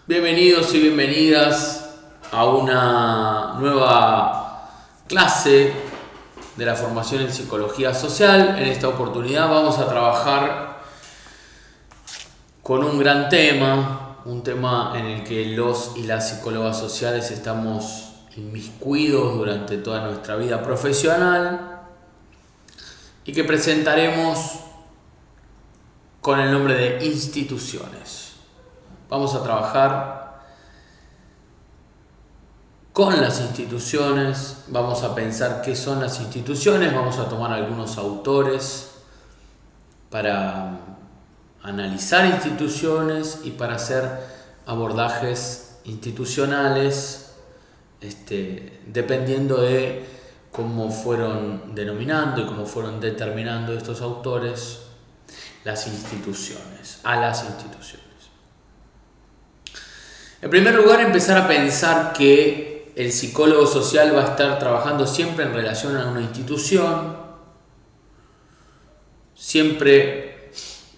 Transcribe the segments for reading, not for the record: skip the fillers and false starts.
Bienvenidos y bienvenidas a una nueva clase de la formación en psicología social. En esta oportunidad vamos a trabajar con un gran tema, un tema en el que los y las psicólogas sociales estamos inmiscuidos durante toda nuestra vida profesional y que presentaremos con el nombre de instituciones. Vamos a trabajar con las instituciones, vamos a pensar qué son las instituciones, vamos a tomar algunos autores para analizar instituciones y para hacer abordajes institucionales, dependiendo de cómo fueron denominando y cómo fueron determinando estos autores las instituciones, a las instituciones. En primer lugar, empezar a pensar que el psicólogo social va a estar trabajando siempre en relación a una institución, siempre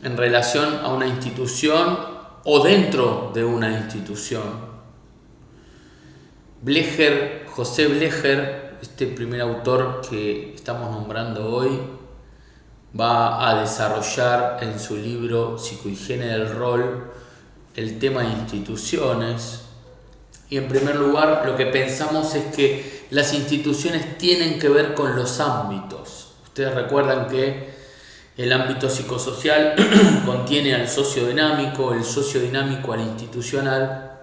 en relación a una institución o dentro de una institución. José Blecher, este primer autor que estamos nombrando hoy, va a desarrollar en su libro Psicohigiene del Rol el tema de instituciones. Y en primer lugar, lo que pensamos es que las instituciones tienen que ver con los ámbitos. Ustedes recuerdan que el ámbito psicosocial contiene al sociodinámico, el sociodinámico al institucional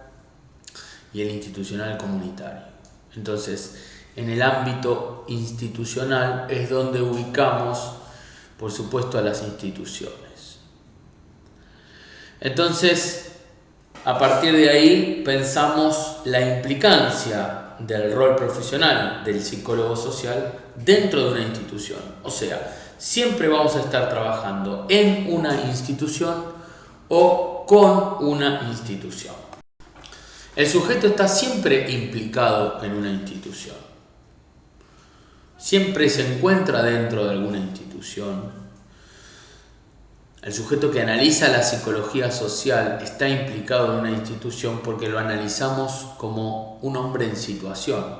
y el institucional al comunitario. Entonces, en el ámbito institucional es donde ubicamos, por supuesto, a las instituciones. Entonces, a partir de ahí pensamos la implicancia del rol profesional del psicólogo social dentro de una institución. O sea, siempre vamos a estar trabajando en una institución o con una institución. El sujeto está siempre implicado en una institución. Siempre se encuentra dentro de alguna institución. El sujeto que analiza la psicología social está implicado en una institución porque lo analizamos como un hombre en situación.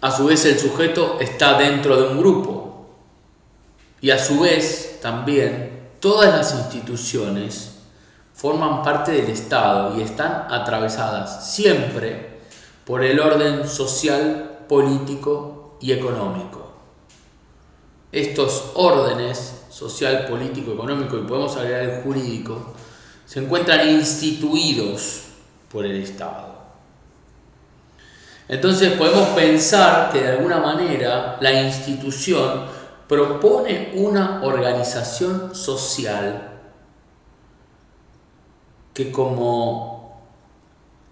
A su vez, el sujeto está dentro de un grupo y a su vez también todas las instituciones forman parte del Estado y están atravesadas siempre por el orden social, político y económico. Estos órdenes social, político, económico y podemos agregar el jurídico se encuentran instituidos por el Estado. Entonces podemos pensar que de alguna manera la institución propone una organización social que como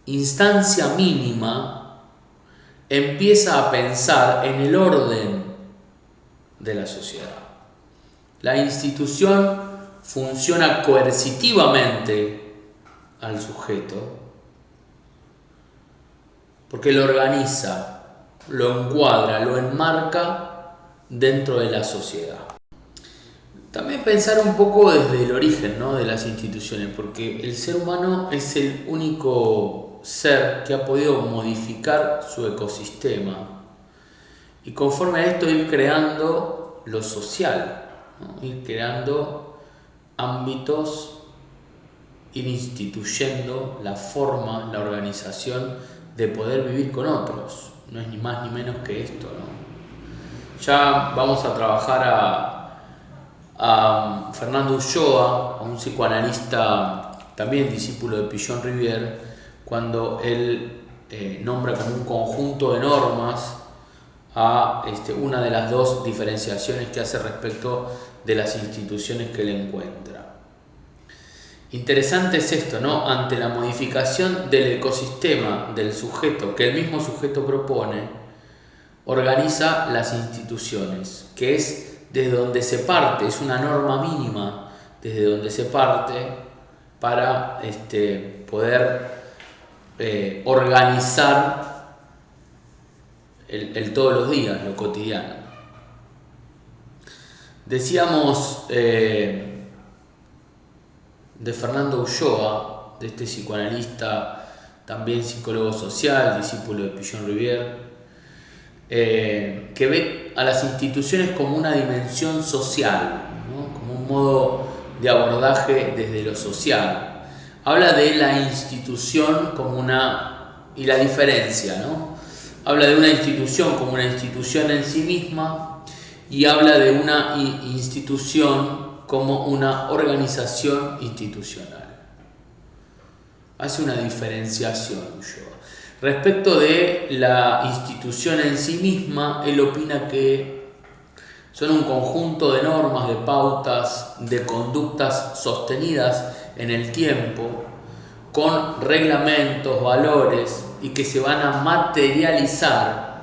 instancia mínima empieza a pensar en el orden de la sociedad. La institución funciona coercitivamente al sujeto porque lo organiza, lo encuadra, lo enmarca dentro de la sociedad. También pensar un poco desde el origen, ¿no?, de las instituciones, porque el ser humano es el único ser que ha podido modificar su ecosistema y conforme a esto ir creando lo social, ¿no?, ir creando ámbitos, ir instituyendo la forma, la organización de poder vivir con otros. No es ni más ni menos que esto, ¿no? Ya vamos a trabajar a Fernando Ulloa, a un psicoanalista también discípulo de Pichon-Rivière, cuando él nombra como un conjunto de normas a una de las dos diferenciaciones que hace respecto de las instituciones que él encuentra. Interesante es esto, ¿no? Ante la modificación del ecosistema del sujeto que el mismo sujeto propone, organiza las instituciones, que es desde donde se parte, es una norma mínima desde donde se parte para poder organizar el todos los días, lo cotidiano. Decíamos de Fernando Ulloa de este psicoanalista, también psicólogo social, discípulo de Pillon Rivière, que ve a las instituciones como una dimensión social, ¿no? Como un modo de abordaje desde lo social. Habla de la institución como una, y la diferencia, ¿no? Habla de una institución como una institución en sí misma y habla de una institución como una organización institucional. Hace una diferenciación Ulloa. Respecto de la institución en sí misma, él opina que son un conjunto de normas, de pautas, de conductas sostenidas en el tiempo, con reglamentos, valores, y que se van a materializar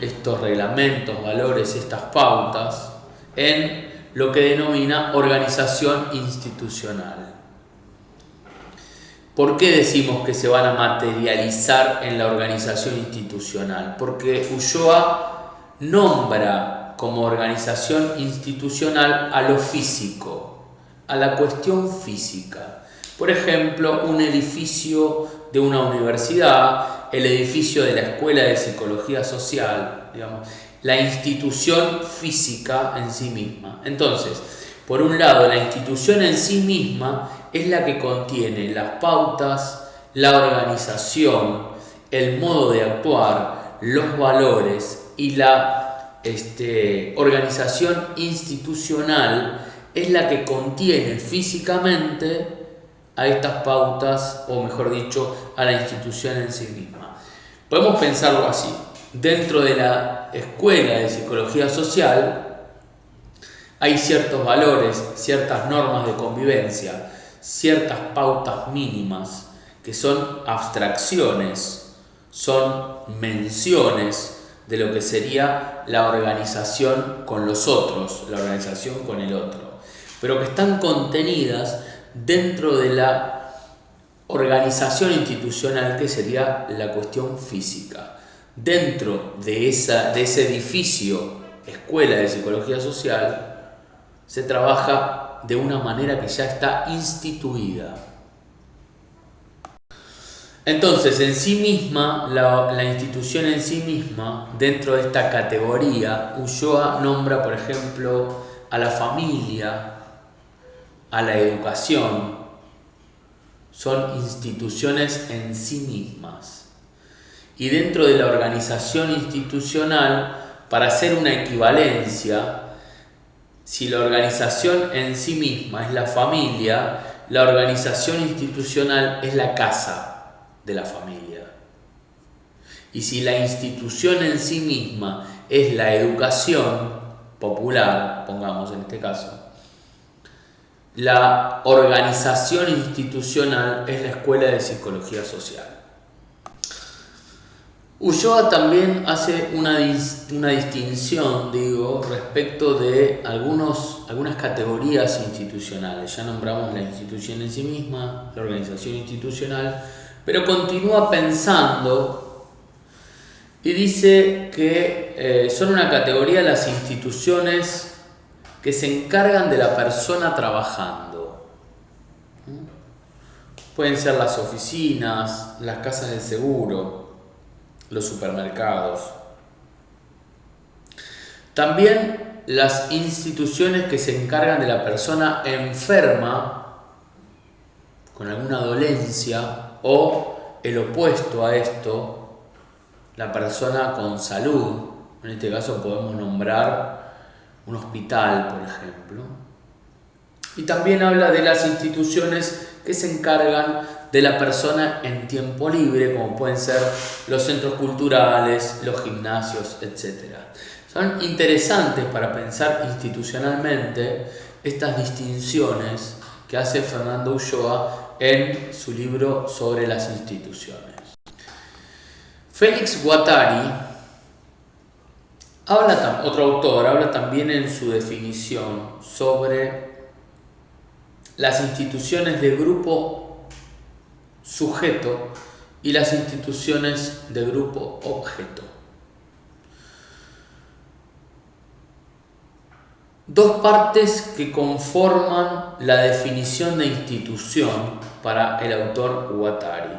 estos reglamentos, valores, estas pautas, en lo que denomina organización institucional. ¿Por qué decimos que se van a materializar en la organización institucional? Porque Ulloa nombra como organización institucional a lo físico, a la cuestión física. Por ejemplo, un edificio de una universidad, el edificio de la Escuela de Psicología Social, digamos, la institución física en sí misma. Entonces, por un lado, la institución en sí misma es la que contiene las pautas, la organización, el modo de actuar, los valores, y la organización institucional es la que contiene físicamente a estas pautas, o mejor dicho, a la institución en sí misma. Podemos pensarlo así. Dentro de la Escuela de Psicología Social hay ciertos valores, ciertas normas de convivencia, ciertas pautas mínimas que son abstracciones, son menciones de lo que sería la organización con los otros, la organización con el otro, pero que están contenidas dentro de la organización institucional, que sería la cuestión física. Dentro de ese edificio, Escuela de Psicología Social, se trabaja de una manera que ya está instituida. Entonces, en sí misma, la institución en sí misma, dentro de esta categoría, Ulloa nombra, por ejemplo, a la familia, a la educación. Son instituciones en sí mismas. Y dentro de la organización institucional, para hacer una equivalencia, si la organización en sí misma es la familia, la organización institucional es la casa de la familia. Y si la institución en sí misma es la educación popular, pongamos en este caso, la organización institucional es la Escuela de Psicología Social. Ulloa también hace una distinción, respecto de algunas categorías institucionales. Ya nombramos la institución en sí misma, la organización institucional, pero continúa pensando y dice que son una categoría las instituciones que se encargan de la persona trabajando. Pueden ser las oficinas, las casas de seguro, los supermercados. También las instituciones que se encargan de la persona enferma con alguna dolencia, o el opuesto a esto, la persona con salud. En este caso podemos nombrar un hospital, por ejemplo. Y también habla de las instituciones que se encargan de la persona en tiempo libre, como pueden ser los centros culturales, los gimnasios, etc. Son interesantes para pensar institucionalmente estas distinciones que hace Fernando Ulloa en su libro sobre las instituciones. Félix Guattari, otro autor, habla también en su definición sobre las instituciones de grupo sujeto y las instituciones de grupo objeto. dos partes que conforman la definición de institución para el autor Guattari.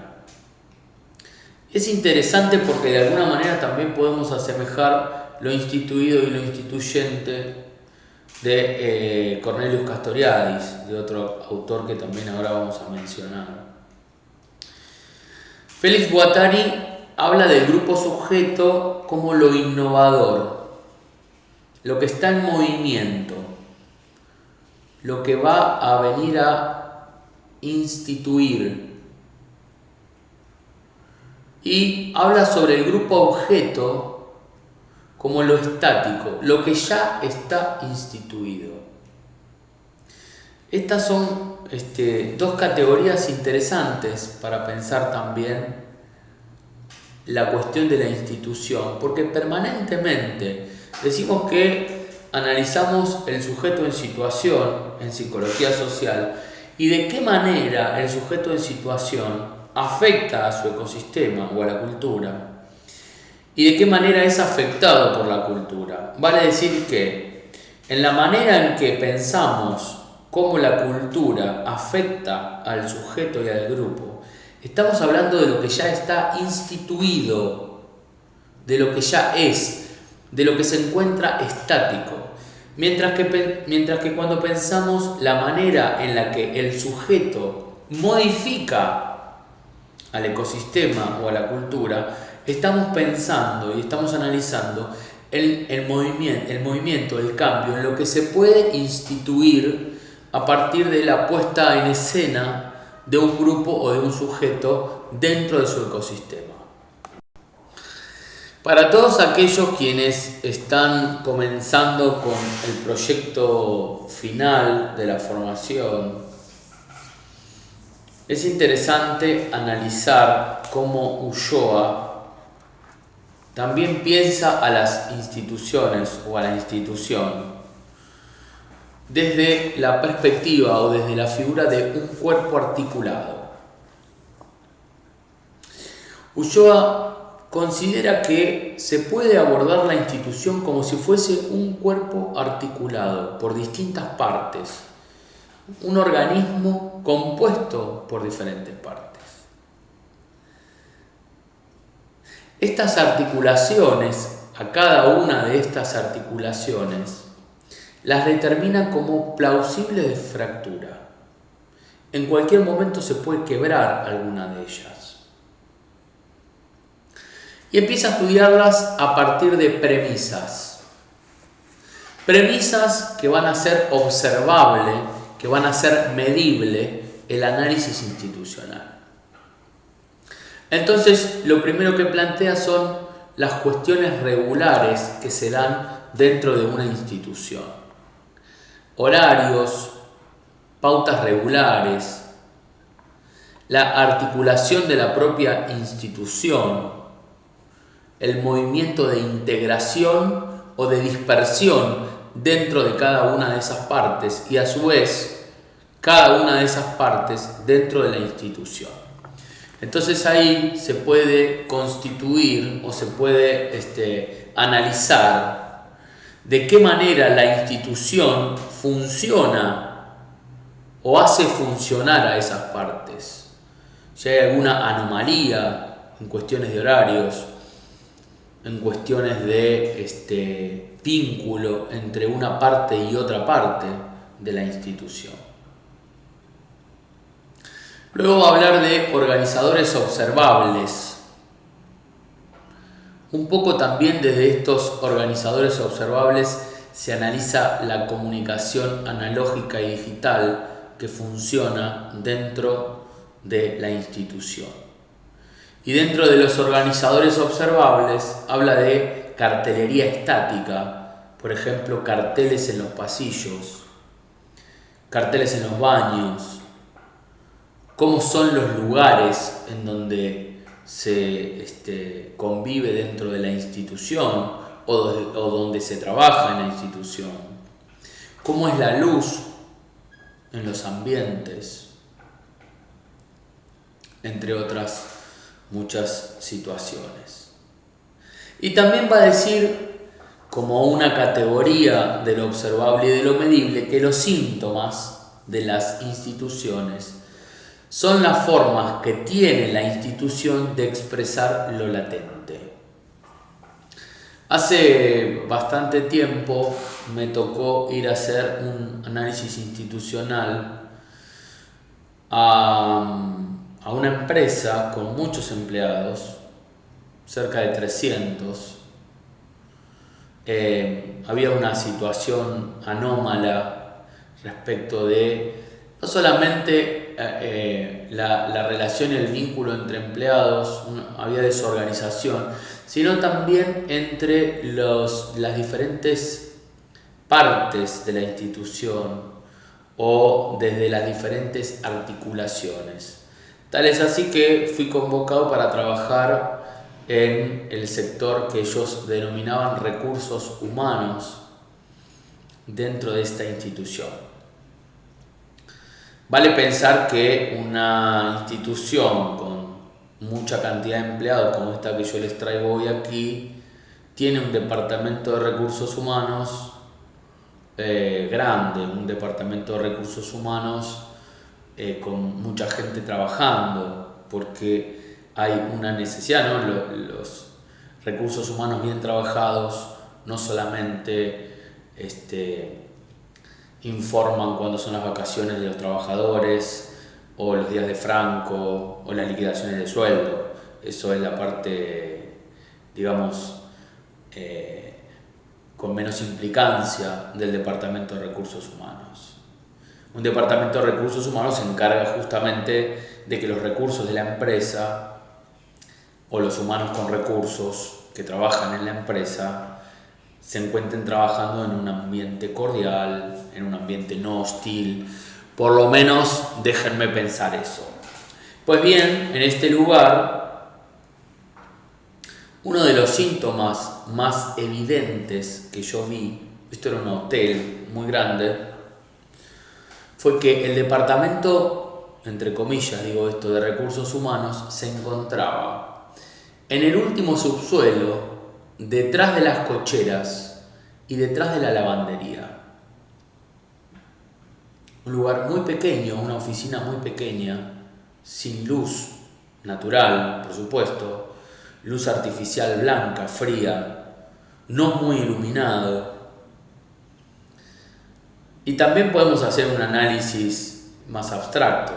Es interesante porque de alguna manera también podemos asemejar lo instituido y lo instituyente de Cornelius Castoriadis, de otro autor que también ahora vamos a mencionar. Félix Guattari habla del grupo sujeto como lo innovador, lo que está en movimiento, lo que va a venir a instituir. Y habla sobre el grupo objeto como lo estático, lo que ya está instituido. Estas son dos categorías interesantes para pensar también la cuestión de la institución, porque permanentemente decimos que analizamos el sujeto en situación en psicología social y de qué manera el sujeto en situación afecta a su ecosistema o a la cultura y de qué manera es afectado por la cultura. Vale decir que en la manera en que pensamos cómo la cultura afecta al sujeto y al grupo, estamos hablando de lo que ya está instituido, de lo que ya es, de lo que se encuentra estático. Mientras que cuando pensamos la manera en la que el sujeto modifica al ecosistema o a la cultura, estamos pensando y estamos analizando el movimiento, el cambio, en lo que se puede instituir a partir de la puesta en escena de un grupo o de un sujeto dentro de su ecosistema. Para todos aquellos quienes están comenzando con el proyecto final de la formación, es interesante analizar cómo Ulloa también piensa a las instituciones o a la institución desde la perspectiva o desde la figura de un cuerpo articulado. Ulloa considera que se puede abordar la institución como si fuese un cuerpo articulado por distintas partes, un organismo compuesto por diferentes partes. Estas articulaciones, a cada una de estas articulaciones, las determina como plausibles de fractura. En cualquier momento se puede quebrar alguna de ellas. Y empieza a estudiarlas a partir de premisas. Premisas que van a ser observables, que van a ser medible el análisis institucional. Entonces, lo primero que plantea son las cuestiones regulares que se dan dentro de una institución. Horarios, pautas regulares, la articulación de la propia institución, el movimiento de integración o de dispersión dentro de cada una de esas partes y a su vez cada una de esas partes dentro de la institución. Entonces ahí se puede constituir o se puede analizar de qué manera la institución funciona o hace funcionar a esas partes. Si hay alguna anomalía en cuestiones de horarios, en cuestiones de vínculo entre una parte y otra parte de la institución. Luego va a hablar de organizadores observables. Un poco también desde estos organizadores observables se analiza la comunicación analógica y digital que funciona dentro de la institución. Y dentro de los organizadores observables habla de cartelería estática, por ejemplo, carteles en los pasillos, carteles en los baños, cómo son los lugares en donde se convive dentro de la institución o donde se trabaja en la institución, cómo es la luz en los ambientes, entre otras muchas situaciones. Y también va a decir como una categoría de lo observable y de lo medible, que los síntomas de las instituciones son las formas que tiene la institución de expresar lo latente. Hace bastante tiempo me tocó ir a hacer un análisis institucional a una empresa con muchos empleados, cerca de 300. Había una situación anómala respecto de no solamente la relación y el vínculo entre empleados, había desorganización, sino también entre las diferentes partes de la institución o desde las diferentes articulaciones. Tal es así que fui convocado para trabajar en el sector que ellos denominaban recursos humanos dentro de esta institución. Vale pensar que una institución con mucha cantidad de empleados como esta que yo les traigo hoy aquí tiene un departamento de recursos humanos grande, un departamento de recursos humanos con mucha gente trabajando, porque hay una necesidad, ¿no? Los recursos humanos bien trabajados no solamente informan cuando son las vacaciones de los trabajadores o los días de franco o las liquidaciones de sueldo. Eso es la parte, digamos, con menos implicancia del Departamento de Recursos Humanos. Un Departamento de Recursos Humanos se encarga justamente de que los recursos de la empresa o los humanos con recursos que trabajan en la empresa se encuentren trabajando en un ambiente cordial, en un ambiente no hostil. Por lo menos déjenme pensar eso. Pues bien, en este lugar, uno de los síntomas más evidentes que yo vi, esto era un hotel muy grande, fue que el departamento, entre comillas digo esto, de recursos humanos, se encontraba en el último subsuelo, detrás de las cocheras y detrás de la lavandería. Un lugar muy pequeño, una oficina muy pequeña, sin luz natural, por supuesto, luz artificial blanca, fría, no muy iluminado. Y también podemos hacer un análisis más abstracto.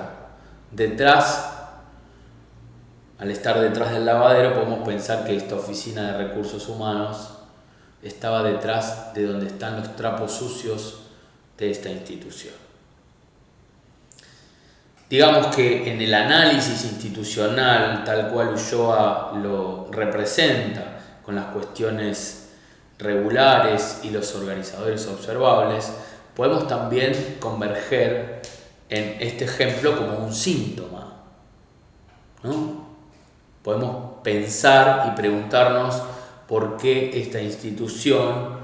Al estar detrás del lavadero, podemos pensar que esta oficina de recursos humanos estaba detrás de donde están los trapos sucios de esta institución. Digamos que en el análisis institucional, tal cual Ulloa lo representa, con las cuestiones regulares y los organizadores observables, podemos también converger en este ejemplo como un síntoma, ¿no? Podemos pensar y preguntarnos por qué esta institución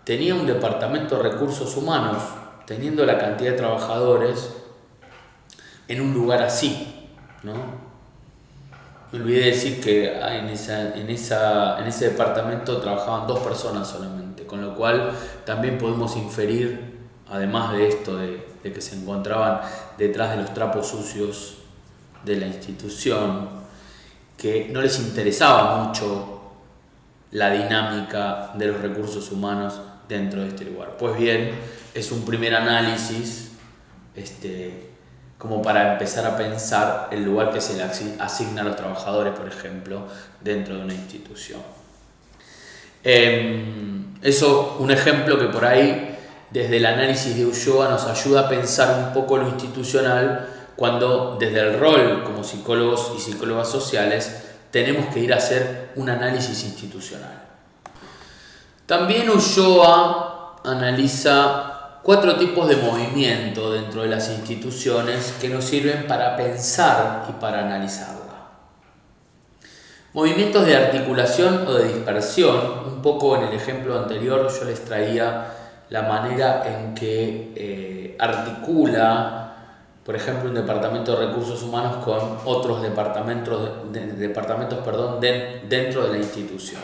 tenía un departamento de recursos humanos, teniendo la cantidad de trabajadores en un lugar así, ¿no? Me olvidé decir que en ese departamento trabajaban 2 personas solamente, con lo cual también podemos inferir, además de esto, de que se encontraban detrás de los trapos sucios de la institución, que no les interesaba mucho la dinámica de los recursos humanos dentro de este lugar. Pues bien, es un primer análisis como para empezar a pensar el lugar que se le asigna a los trabajadores, por ejemplo, dentro de una institución. Eso, un ejemplo que por ahí, desde el análisis de Ulloa, nos ayuda a pensar un poco lo institucional, cuando desde el rol como psicólogos y psicólogas sociales tenemos que ir a hacer un análisis institucional. También Ulloa analiza 4 tipos de movimiento dentro de las instituciones que nos sirven para pensar y para analizarla. Movimientos de articulación o de dispersión. Un poco en el ejemplo anterior yo les traía la manera en que articula, por ejemplo, un departamento de recursos humanos con otros departamentos dentro de la institución.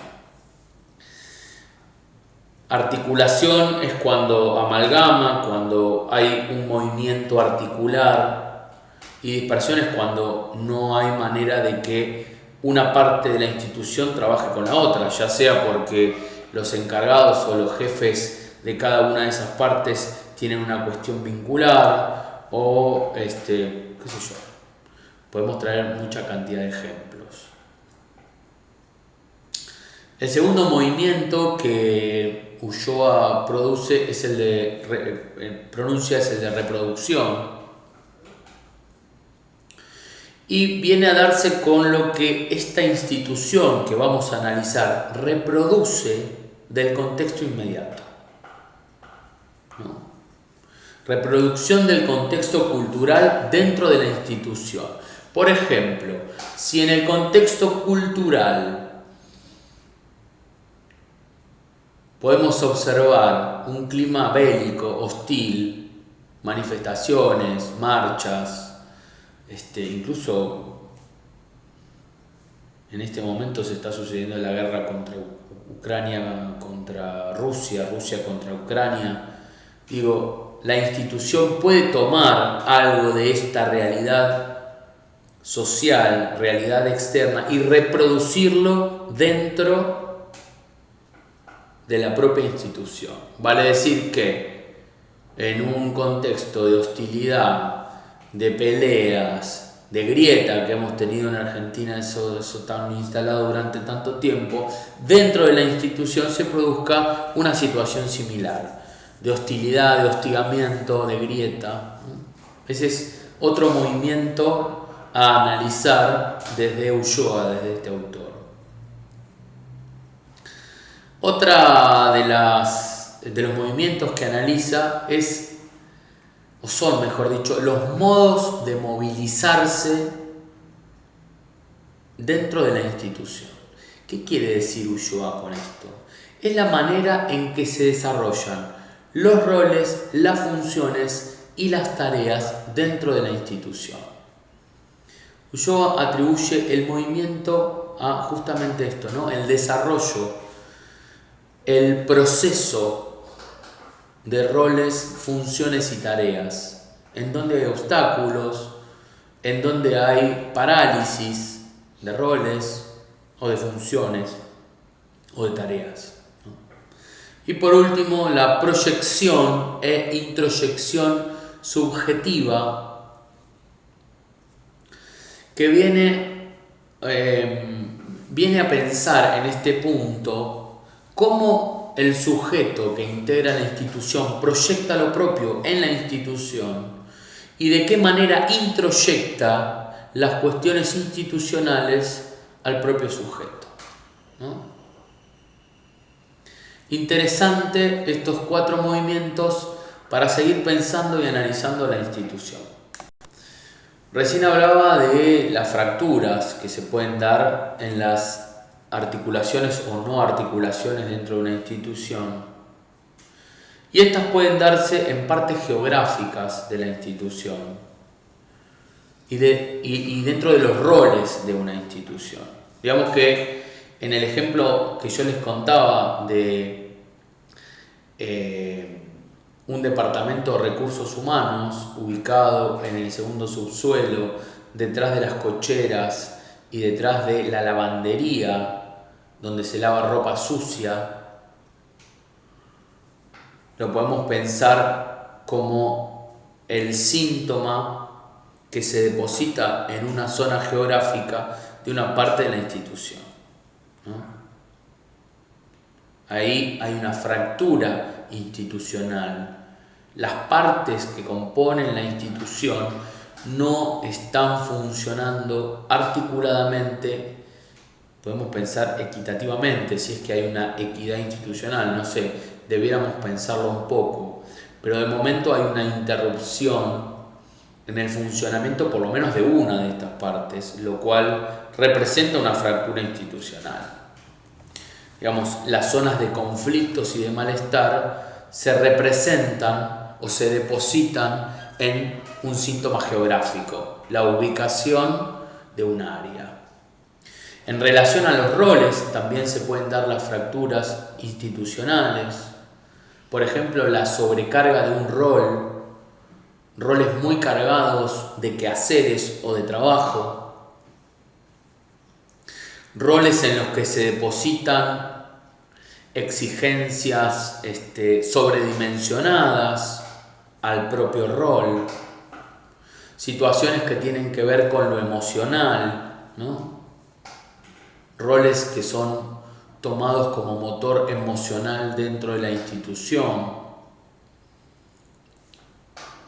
Articulación es cuando amalgama, cuando hay un movimiento articular, y dispersión es cuando no hay manera de que una parte de la institución trabaje con la otra, ya sea porque los encargados o los jefes de cada una de esas partes tienen una cuestión vincular o qué sé yo. Podemos traer mucha cantidad de ejemplos. El segundo movimiento que Ulloa produce es el de reproducción, y viene a darse con lo que esta institución que vamos a analizar reproduce del contexto inmediato, ¿no? Reproducción del contexto cultural dentro de la institución. Por ejemplo, si en el contexto cultural podemos observar un clima bélico, hostil, manifestaciones, marchas, incluso en este momento se está sucediendo la guerra contra Ucrania, contra Rusia, Rusia contra Ucrania. Digo, la institución puede tomar algo de esta realidad social, realidad externa, y reproducirlo dentro de la propia institución. Vale decir que en un contexto de hostilidad, de peleas, de grieta que hemos tenido en Argentina, eso tan instalado durante tanto tiempo, dentro de la institución se produzca una situación similar, de hostilidad, de hostigamiento, de grieta. Ese es otro movimiento a analizar desde Ulloa, desde este autor. Otra de los movimientos que analiza son, mejor dicho, los modos de movilizarse dentro de la institución. ¿Qué quiere decir Ulloa con esto? Es la manera en que se desarrollan los roles, las funciones y las tareas dentro de la institución. Ulloa atribuye el movimiento a justamente esto, ¿no? El desarrollo, el proceso de roles, funciones y tareas, en donde hay obstáculos, en donde hay parálisis de roles o de funciones o de tareas, ¿no? Y por último, la proyección e introyección subjetiva, que viene a pensar en este punto cómo el sujeto que integra la institución proyecta lo propio en la institución y de qué manera introyecta las cuestiones institucionales al propio sujeto, ¿no? Interesante estos 4 movimientos para seguir pensando y analizando la institución. Recién hablaba de las fracturas que se pueden dar en las articulaciones o no articulaciones dentro de una institución, y estas pueden darse en partes geográficas de la institución y dentro de los roles de una institución. Digamos que en el ejemplo que yo les contaba de un departamento de recursos humanos ubicado en el segundo subsuelo, detrás de las cocheras y detrás de la lavandería donde se lava ropa sucia, lo podemos pensar como el síntoma que se deposita en una zona geográfica de una parte de la institución, ¿no? Ahí hay una fractura institucional. Las partes que componen la institución no están funcionando articuladamente. Podemos pensar equitativamente, si es que hay una equidad institucional, no sé, debiéramos pensarlo un poco, pero de momento hay una interrupción en el funcionamiento por lo menos de una de estas partes, lo cual representa una fractura institucional. Digamos, las zonas de conflictos y de malestar se representan o se depositan en un síntoma geográfico, la ubicación de un área. En relación a los roles, también se pueden dar las fracturas institucionales, Por ejemplo, la sobrecarga de un rol, roles muy cargados de quehaceres o de trabajo, roles en los que se depositan exigencias sobredimensionadas al propio rol, situaciones que tienen que ver con lo emocional, ¿no? Roles que son tomados como motor emocional dentro de la institución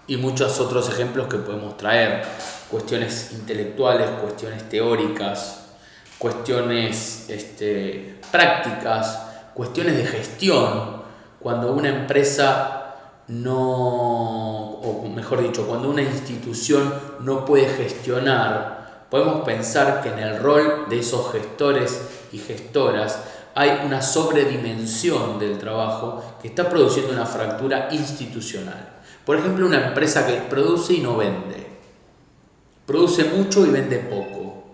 y muchos otros ejemplos que podemos traer, cuestiones intelectuales, cuestiones teóricas, cuestiones prácticas, cuestiones de gestión, cuando una empresa o mejor dicho, cuando una institución no puede gestionar, podemos pensar que en el rol de esos gestores y gestoras hay una sobredimensión del trabajo que está produciendo una fractura institucional. Por ejemplo, una empresa que produce y no vende, produce mucho y vende poco.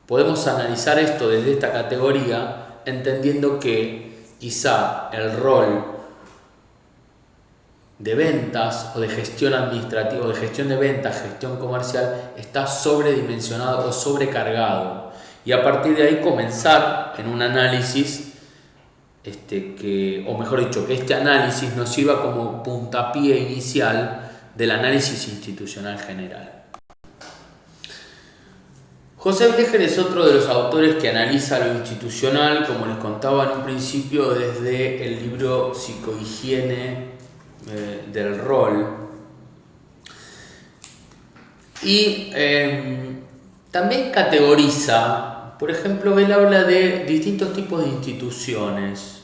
Podemos analizar esto desde esta categoría, entendiendo que quizá el rol de ventas o de gestión administrativa, o de gestión de ventas, gestión comercial, está sobredimensionado o sobrecargado. Y a partir de ahí comenzar en un análisis, o mejor dicho, que este análisis nos sirva como puntapié inicial del análisis institucional general. José Blecher es otro de los autores que analiza lo institucional, como les contaba en un principio, desde el libro Psicohigiene del rol. Y también categoriza, por ejemplo, él habla de distintos tipos de instituciones: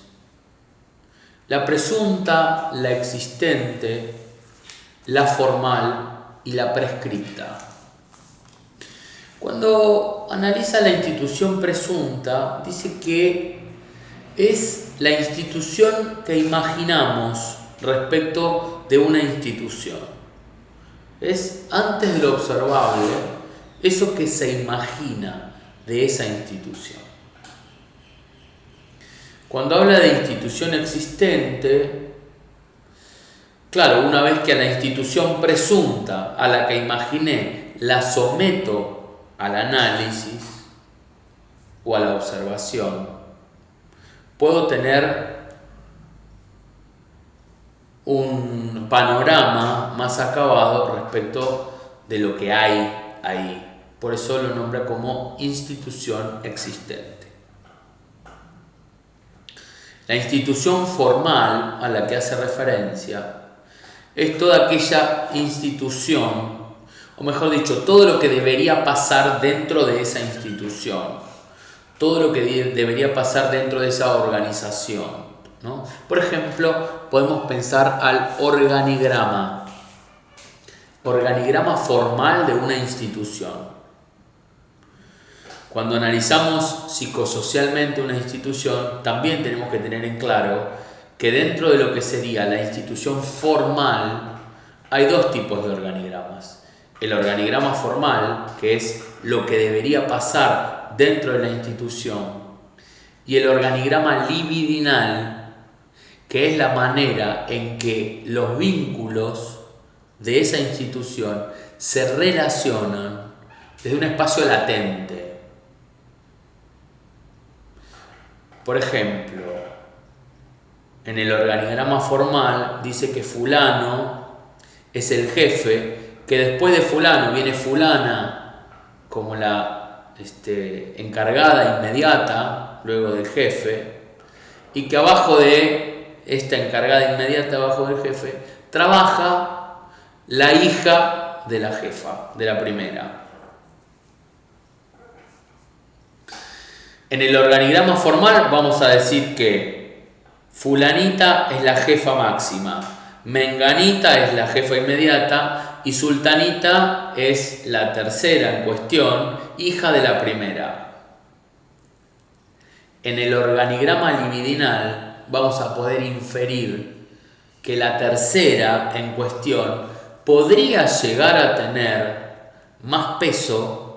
la presunta, la existente, la formal y la prescripta. Cuando analiza la institución presunta, dice que es la institución que imaginamos respecto de una institución. Es, antes de lo observable, eso que se imagina de esa institución. Cuando habla de institución existente, claro, una vez que a la institución presunta, a la que imaginé, la someto al análisis o a la observación, puedo tener un panorama más acabado respecto de lo que hay ahí. Por eso lo nombra como institución existente. La institución formal a la que hace referencia es toda aquella institución, o mejor dicho, todo lo que debería pasar dentro de esa institución, todo lo que debería pasar dentro de esa organización, ¿no? Por ejemplo, podemos pensar al organigrama formal de una institución. Cuando analizamos psicosocialmente una institución, también tenemos que tener en claro que dentro de lo que sería la institución formal hay dos tipos de organigramas. El organigrama formal, que es lo que debería pasar dentro de la institución, y el organigrama libidinal, que es la manera en que los vínculos de esa institución se relacionan desde un espacio latente. Por ejemplo, en el organigrama formal dice que fulano es el jefe, que después de fulano viene fulana como la encargada inmediata, luego del jefe, y que abajo de esta encargada inmediata, abajo del jefe, trabaja la hija de la jefa, de la primera. En el organigrama formal vamos a decir que fulanita es la jefa máxima, menganita es la jefa inmediata y sultanita es la tercera en cuestión, hija de la primera. En el organigrama libidinal vamos a poder inferir que la tercera en cuestión podría llegar a tener más peso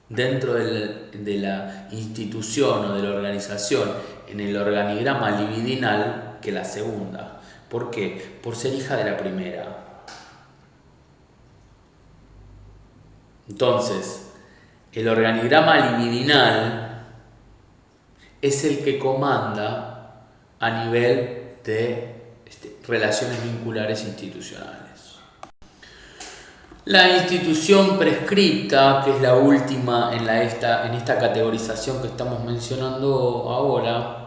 dentro de la institución o de la organización en el organigrama libidinal que la segunda. ¿Por qué? Por ser hija de la primera. Entonces, el organigrama libidinal es el que comanda a nivel de relaciones vinculares institucionales. La institución prescripta, que es la última en esta categorización que estamos mencionando ahora,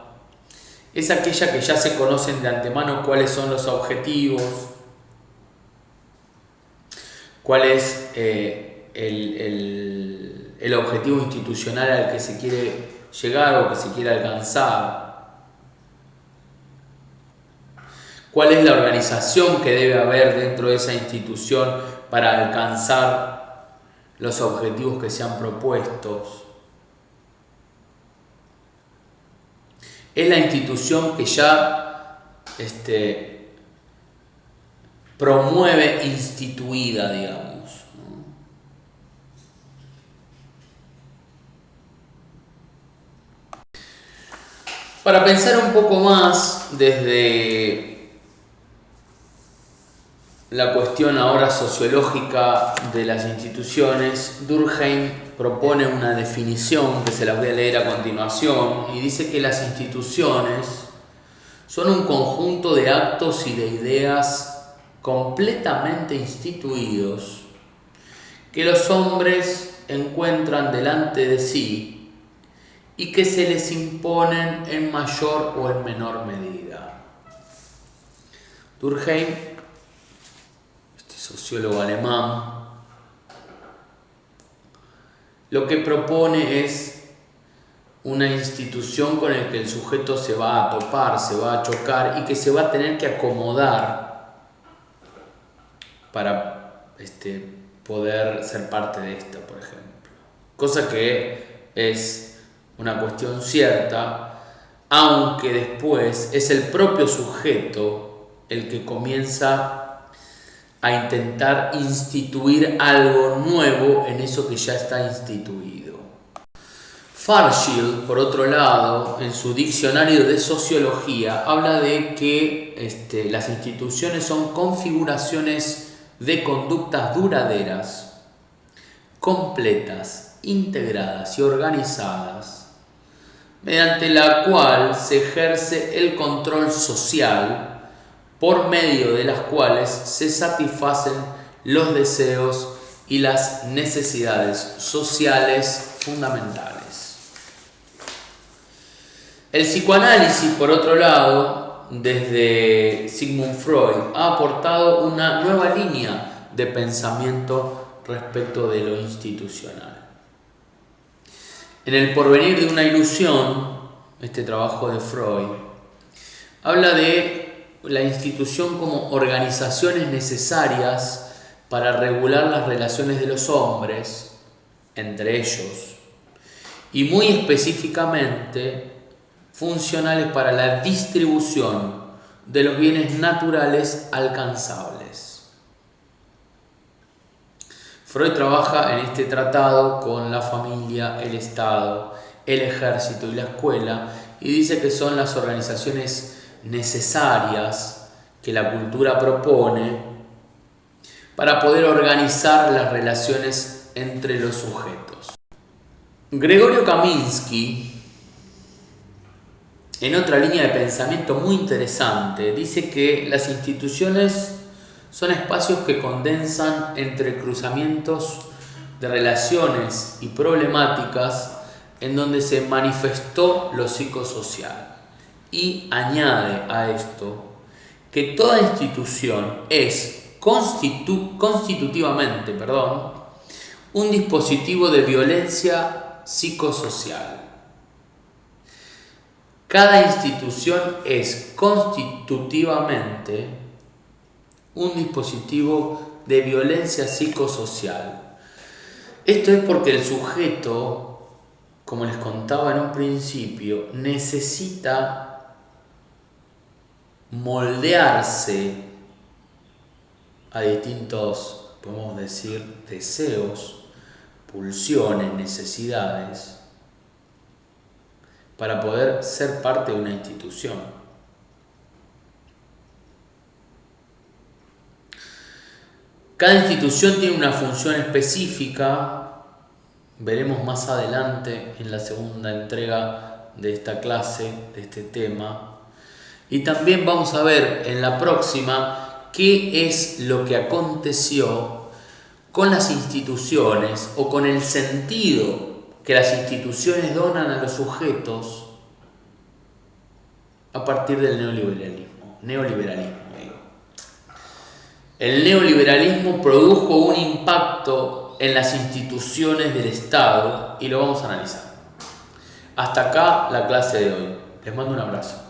es aquella que ya se conocen de antemano cuáles son los objetivos, cuál es el objetivo institucional al que se quiere llegar o que se quiere alcanzar, cuál es la organización que debe haber dentro de esa institución para alcanzar los objetivos que se han propuestos. Es la institución que ya promueve instituida, digamos, ¿no? Para pensar un poco más desde la cuestión ahora sociológica de las instituciones, Durkheim propone una definición que se las voy a leer a continuación y dice que las instituciones son un conjunto de actos y de ideas completamente instituidos que los hombres encuentran delante de sí y que se les imponen en mayor o en menor medida. Durkheim, sociólogo alemán, lo que propone es una institución con la que el sujeto se va a topar, se va a chocar y que se va a tener que acomodar para poder ser parte de esta, por ejemplo. Cosa que es una cuestión cierta, aunque después es el propio sujeto el que comienza a intentar instituir algo nuevo en eso que ya está instituido. Fairchild, por otro lado, en su diccionario de sociología, habla de que las instituciones son configuraciones de conductas duraderas, completas, integradas y organizadas, mediante la cual se ejerce el control social, por medio de las cuales se satisfacen los deseos y las necesidades sociales fundamentales. El psicoanálisis, por otro lado, desde Sigmund Freud, ha aportado una nueva línea de pensamiento respecto de lo institucional. En El porvenir de una ilusión, este trabajo de Freud, habla de la institución como organizaciones necesarias para regular las relaciones de los hombres entre ellos y muy específicamente funcionales para la distribución de los bienes naturales alcanzables. Freud trabaja en este tratado con la familia, el Estado, el ejército y la escuela y dice que son las organizaciones necesarias que la cultura propone para poder organizar las relaciones entre los sujetos. Gregorio Kaminsky, en otra línea de pensamiento muy interesante, dice que las instituciones son espacios que condensan entre cruzamientos de relaciones y problemáticas en donde se manifestó lo psicosocial. Y añade a esto que toda institución es constitutivamente un dispositivo de violencia psicosocial. Cada institución es constitutivamente un dispositivo de violencia psicosocial. Esto es porque el sujeto, como les contaba en un principio, necesita moldearse a distintos, podemos decir, deseos, pulsiones, necesidades, para poder ser parte de una institución. Cada institución tiene una función específica, veremos más adelante en la segunda entrega de esta clase, de este tema. Y también vamos a ver en la próxima qué es lo que aconteció con las instituciones o con el sentido que las instituciones donan a los sujetos a partir del neoliberalismo. El neoliberalismo produjo un impacto en las instituciones del Estado y lo vamos a analizar. Hasta acá la clase de hoy. Les mando un abrazo.